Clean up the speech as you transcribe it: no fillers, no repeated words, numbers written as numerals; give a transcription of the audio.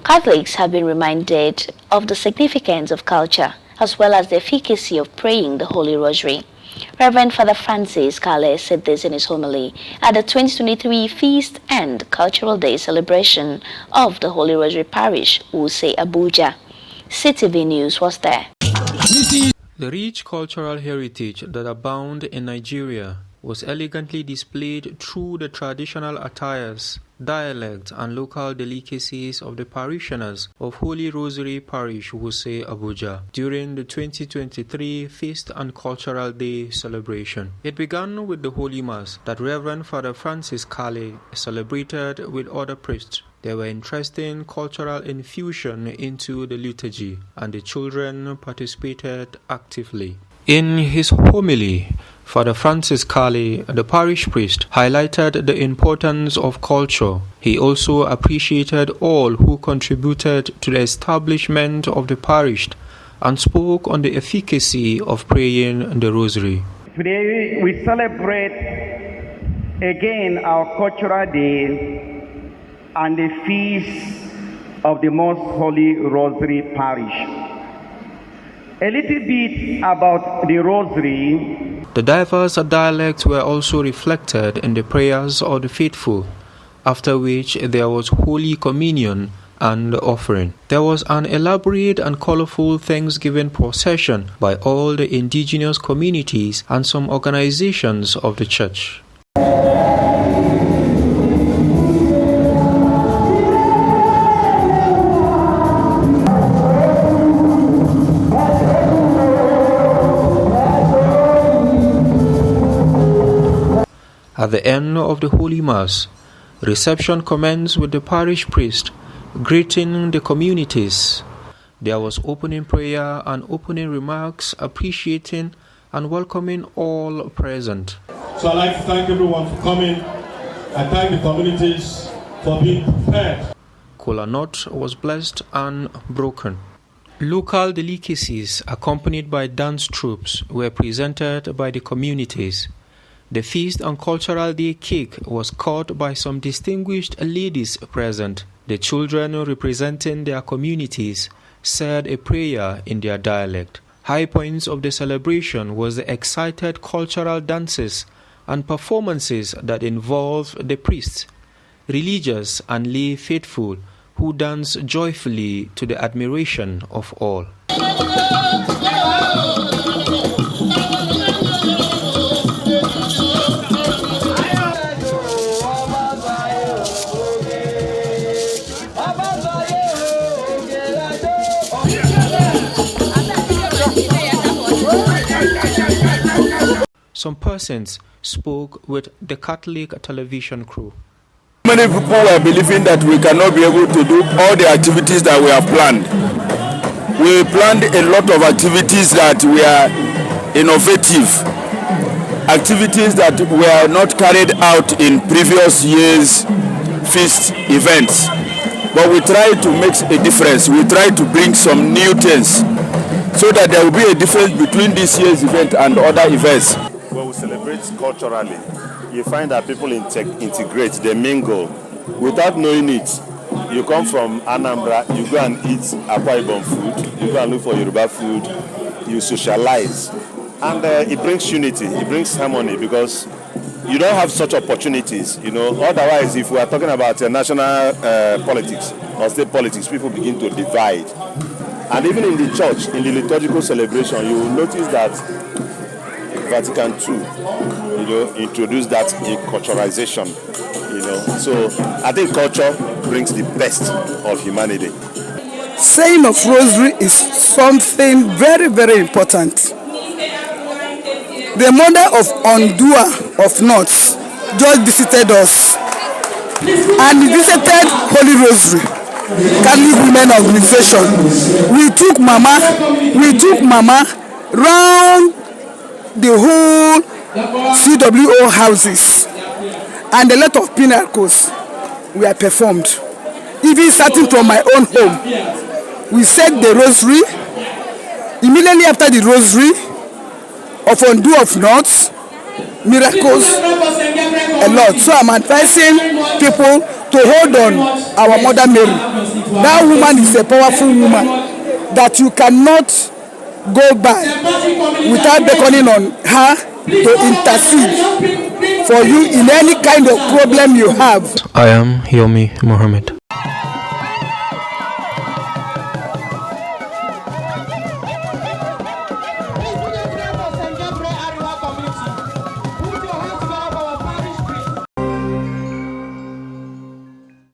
Catholics have been reminded of the significance of culture as well as the efficacy of praying the Holy Rosary. Reverend Father Francis Kale said this in his homily at the 2023 Feast and Cultural Day celebration of the Holy Rosary Parish, Wuse, Abuja. CTV News was there. The rich cultural heritage that abound in Nigeria was elegantly displayed through the traditional attires, dialects, and local delicacies of the parishioners of Holy Rosary Parish, Wuse, Abuja, during the 2023 Feast and Cultural Day celebration. It began with the Holy Mass that Reverend Father Francis Kale celebrated with other priests. There were interesting cultural infusion into the liturgy, and the children participated actively. In his homily, Father Francis Kale, the parish priest, highlighted the importance of culture. He also appreciated all who contributed to the establishment of the parish and spoke on the efficacy of praying the Rosary. Today we celebrate again our cultural day and the feast of the Most Holy Rosary Parish. A little bit about the Rosary. The diverse dialects were also reflected in the prayers of the faithful, after which there was Holy Communion and offering. There was an elaborate and colorful Thanksgiving procession by all the indigenous communities and some organizations of the church. At the end of the Holy Mass, reception commenced with the parish priest greeting the communities. There was opening prayer and opening remarks appreciating and welcoming all present. So I'd like to thank everyone for coming. I thank the communities for being prepared. Kola nut was blessed and broken. Local delicacies accompanied by dance troupes were presented by the communities. The Feast and Cultural Day cake was cut by some distinguished ladies present. The children representing their communities said a prayer in their dialect. High points of the celebration was the excited cultural dances and performances that involved the priests, religious and lay faithful who danced joyfully to the admiration of all. Some persons spoke with the Catholic television crew. Many people were believing that we cannot be able to do all the activities that we have planned. We planned a lot of activities that were innovative, activities that were not carried out in previous years' feast events. But we tried to make a difference. We tried to bring some new things so that there will be a difference between this year's event and other events. When we celebrate culturally, you find that people integrate, they mingle. Without knowing it, you come from Anambra, you go and eat Akwa Ibom food, you go and look for Yoruba food, you socialize. And it brings unity, it brings harmony, because you don't have such opportunities, you know. Otherwise, if we are talking about national politics or state politics, people begin to divide. And even in the church, in the liturgical celebration, you will notice that Vatican II, you know, introduced that culturalization, you know. So I think culture brings the best of humanity. Saying of Rosary is something very, very important. The mother of Ondua of North just visited us and visited Holy Rosary, Catholic Women Organization. We took Mama round the whole CWO houses, and a lot of pinnacles were performed. Even starting from my own home, we said the Rosary. Immediately after the Rosary of Ondo of North, miracles a lot. So I'm advising people to hold on our Mother Mary. That woman is a powerful woman that you cannot go by without beckoning on her to intercede for you in any kind of problem you have. I am Yomi Mohammed.